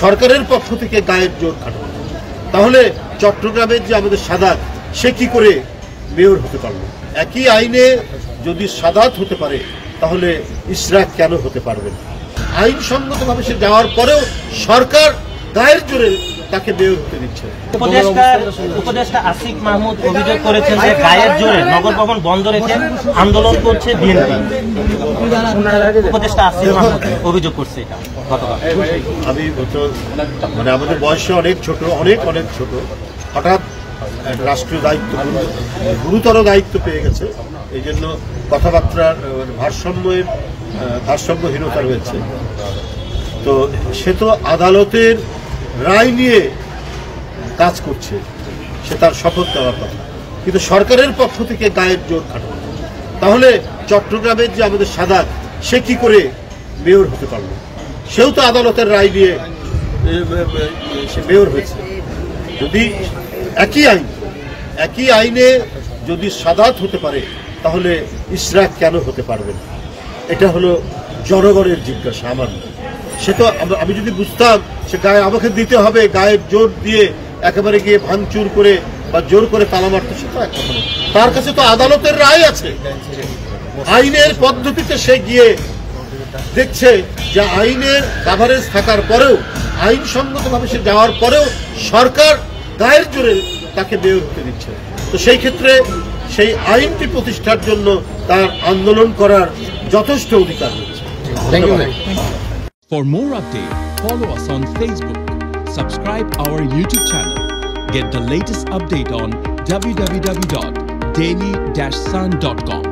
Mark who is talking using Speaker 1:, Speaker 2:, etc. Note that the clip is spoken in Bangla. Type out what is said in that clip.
Speaker 1: সরকারের পক্ষ থেকে গায়ের জোর খাটানো। তাহলে চট্টগ্রামের যে আমাদের সাদাত, সে কি করে মেয়র হতে পারলো? একই আইনে যদি সাদাত হতে পারে, তাহলে ইশরাক কেন হতে পারবে না? আইনসঙ্গতভাবে সে যাওয়ার পরেও সরকার গায়ের জোরে তাকে মেয়র হতে দিচ্ছে।
Speaker 2: উপদেষ্টা আসিফ মাহমুদ অভিযোগ করেছেন যে গায়ের জোরে নগর ভবন বন্ধ রেখে আন্দোলন করছে বিএনপি। উপদেষ্টা আসিফ মাহমুদ অভিযোগ করছে এটা গতকাল।
Speaker 1: আমি মানে আমাদের বয়সে অনেক ছোট, অনেক ছোট, হঠাৎ রাষ্ট্রীয় দায়িত্ব, গুরুতর দায়িত্ব পেয়ে গেছে, এই জন্য কথাবার্তার ভারসাম্যহীনতা রয়েছে। তো সে তো আদালতের রায় নিয়ে কাজ করছে, সে তার শপথ দেওয়ার কথা, কিন্তু সরকারের পক্ষ থেকে গায়ের জোর খাটানো। তাহলে চট্টগ্রামের যে আমাদের সাদাত, সে কি করে মেয়র হতে পারলো? সেও তো আদালতের রায় নিয়ে সে মেয়র হয়েছে। যদি একই আইনে যদি সাদাত হতে পারে, তাহলে ইশরাক কেন হতে পারবে না? এটা হলো জনগণের জিজ্ঞাসা, আমার না। সে তো আমি যদি বুঝতাম সে গায়ে আমাকে দিতে হবে, গায়ের জোর দিয়ে একেবারে গিয়ে ভাঙচুর করে বা জোর করে তালা মারতে, সে তো এক কথা না। তার কাছে তো আদালতের রায় আছে, আইনের পদ্ধতিতে সে গিয়ে দেখছে যে আইনের কাভারেজ থাকার পরেও, আইনসঙ্গতভাবে সে যাওয়ার পরেও সরকার গায়ের জোরে তাকে মেয়র হতে দিচ্ছে। তো সেই ক্ষেত্রে সেই আইনটি প্রতিষ্ঠার জন্য তার আন্দোলন করার যথেষ্ট অধিকার রয়েছে।
Speaker 3: For more updates, follow us on Facebook, subscribe our YouTube channel, get the latest update on www.daily-sun.com.